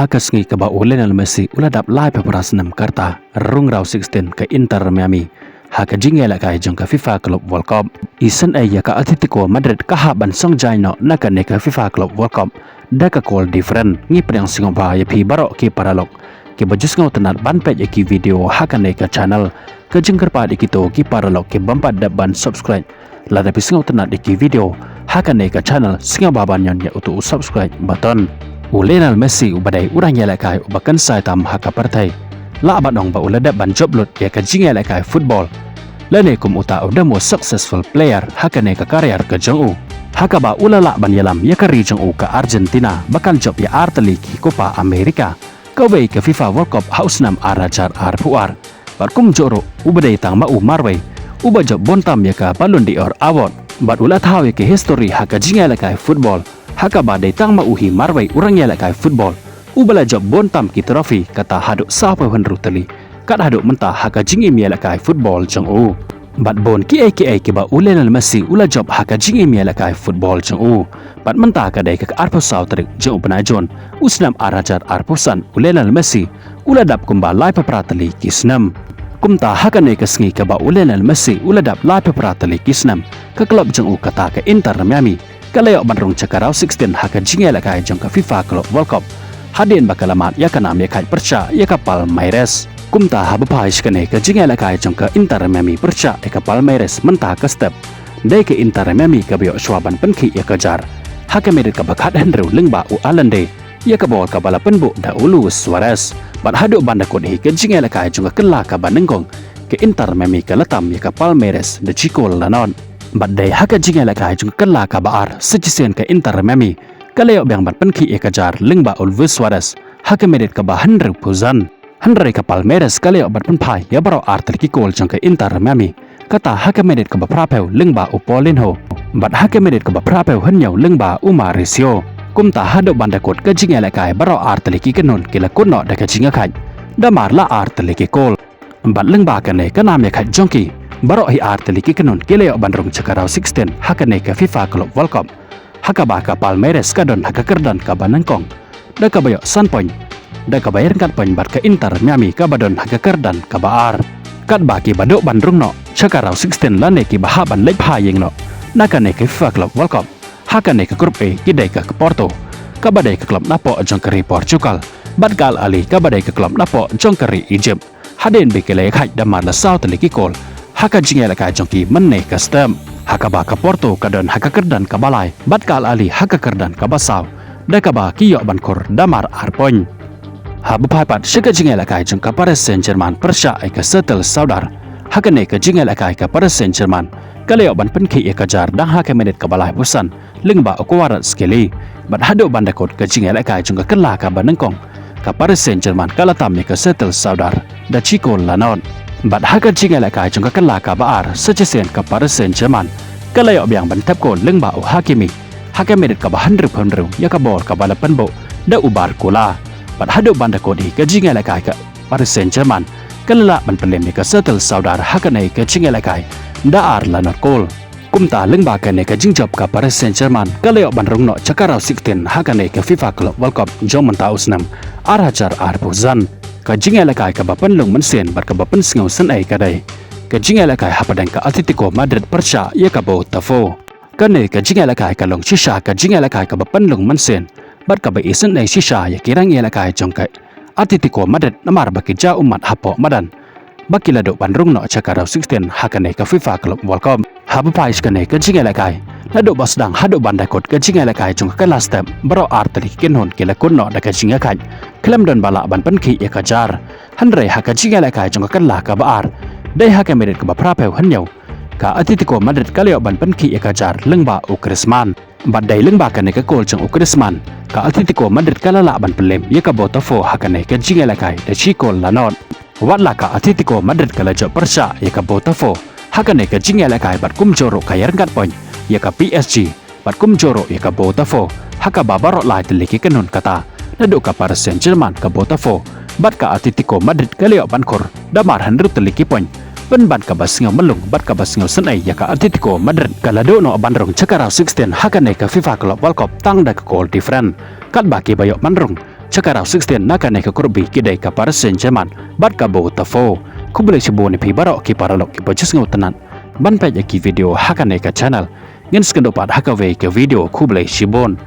Hakasngi ka ba Lionel Messi uladap lai peperas 6 karta rung rau 16 ke Inter Miami haka jingela ka jong ka FIFA Club World Cup isen ay ka Atletico Madrid kahaban song jaino naka ne ka FIFA Club World Cup daka call different ngi prang singom ba ya pi barok ki paralok ki bajus ngau tenat ban page ki video haka ne ka channel ke jengker pa dikito ki paralok ki bampat daban subscribe la tapi singau tenat ki video haka ne ka channel singau baban yon ya utu subscribe button Lionel Messi ubadai urang yala kai ubakan sai tam haka partai la abadong ba ulada ban joblot ya ka jingela kai football lane kum uta udah mo successful player haka ne ka karir ka jong u haka ba ulala ban yalam ya ka ri jong u ka Argentina bakal job ya arteli ki Copa America ka wei ka FIFA World Cup haus nam arajar arpuar barkum joro ubadai tang ma u marwei uba job bontam ya ka Ballon d'Or award bat ulat hawe ke history haka jingela kai football haka ba datang mauhi marwai urang yala kai football ubala job bontam ki trofi kata haduk sapa henru teli kat haduk mentah haka jingim yala kai football jong u bat bon ki ki ba Lionel Messi ula job haka jingim yala kai football jong u bat mentah ka dai ka arpo sau trik jong penajon usnam arajar arposan Lionel Messi ula dap kumba lai paprateli kisnam kumta haka ne kasngi ka ba Lionel Messi ula dap lai paprateli kisnam ka klub jong u kata ka Inter Miami Kaleo bandrung cakarau 16 haka jingela kai jong ka FIFA Club World Cup hadin bakalamat ya kanam ya kai perca ya kapal Palmeiras kumta habupai skane ka jingela kai jong ka Inter Miami perca ya kapal Palmeiras mentah ka step dai ke Inter Miami ka bio swaban penki ya kejar haka merit ka bakat Henry lengba u Alande ya ka bol ka bala penbu da Luis Suarez bat hadu banda kod hi ka jingela kai jong ka kela ka banengkong ke Inter Miami ka latam ya kapal Palmeiras de Chico Lanon badai haka jingela ka jung kala ka baar secisen ka Inter Miami kaleo bang bat penki e kajar lengba Luis Suarez haka merit ka ba 100% ka Palmeiras kaleo bat penpai ya baro arter ki gol jung ka Inter Miami kata haka merit ka ba prapeu lengba Paulinho bat haka merit ka ba prapeu hanyau lengba Mauricio kumta hado banda kot ka jingela ka baro arter ki kanon kila kunno da ka jinga kai damar la arter ki gol bat lengba ka ne ka nam ya ka jongki Barok hi arteli ki kanon kileo bandrung cakarau 16 haka ne ka FIFA Club World Cup haka ba ka Palmeiras kadon haka kerdan ka banangkong da ka bayo san point da ka bayar kat point bat ka Inter Miami ka badon haka kerdan ka baar kat ba ki badok bandrung no cakarau 16 lane ki bahaban lep hayeng no naka ne ka FIFA Club World Cup haka ne ka grup E ki dai ka Porto ka badai ka klub napo jong kari Portugal bat gal ali ka badai ka klub napo jong kari Egypt haden be kele khai damar la South Liki Kol haka jingela ka jongki menne custom haka ba ka Porto kadon haka kerdan ka balai bat kal ali haka kerdan ka basaw da ka ba kiyo bankor damar arpoin habu paipat shika jingela ka jong ka Paris Saint-Germain persya ai ka settle saudar haka ne ka jingela ka Paris Saint-Germain kaleo ban penki e ka jar dang haka menit ka balai busan lengba okuwarat skeli bat hado bandakot ka jingela ka jong ka kala ka banengkong ka Paris Saint-Germain kalatam ne ka settle saudar da Chico Lanon bat haka jingela ka jong ka kala ka baar secesen ka Paris Saint-Germain kaleo biang ban tap ko lengba u Hakimi haka merit ka ba 100 ya ka bol ka bala penbo da ubar kula bat hado banda ko di ka jingela ka Paris Saint-Germain kala ban pelem ka settle saudar haka nei ka jingela ka da ar lanot kol kumta lengba ka ne ka jingjop ka Paris Saint-Germain kaleo ban rungno cakarau 16 haka nei ka FIFA Club World Cup jong mentaus nam arajar arpuzan ka jingela kai ka bapan lung mensen bat ka bapan singau sen ai kadai ka jingela kai hapadang ka Atletico Madrid persya ya ka Botafogo kane ka jingela kai ka long shisha ka jingela kai ka bapan lung mensen bat ka ba isen ai shisha ya kirang yela kai jong kai Atletico Madrid namar baki ja umat hapo madan bakila do bandrung no cakarau 16 hakane ka FIFA Club World Cup habu pais kane ka jingela kai lado basdang hado bandakot ka jingela kai jong ka last step baro arteri kenhon kila kunno da ka jinga kai klem don bala ban penki ya kajar hanre haka jingela kai jong ka la ka baar dai haka merit ka ba prapeu hanyau ka Atletico Madrid kaleo ban penki ya kajar lengba u Griezmann bat dai lengba ka ne ka gol jong u Griezmann ka Atletico Madrid kala la ban pelem ya ka Botafogo haka ne ka jingela kai da Chico Lanon watla ka Atletico Madrid kala jo persya ya ka Botafogo haka ne ka jingela kai bat kum joro ka yarngat point ya ka PSG bat kum joro ya ka Botafogo haka babaro lai teliki kenon kata nado ka Paris Saint-Germain ka Botafogo bat ka Atletico Madrid kaleo bankor damar 100 teliki point pen bat ka basngau melung bat ka basngau senai ya ka Atletico Madrid kalado no bandrung cakarau 16 haka ne ka FIFA Club World Cup tang da ka goal different kat baki bayok bandrung Cakarau 16 nakane ka kurbi kidai ka Paris Saint-Germain bat ka bo tafo kubule shibone pi barok ki paralok ki bajis ngutanan ban pa ki video hakane ka channel ngin skendopat hakawe ke video kubule shibon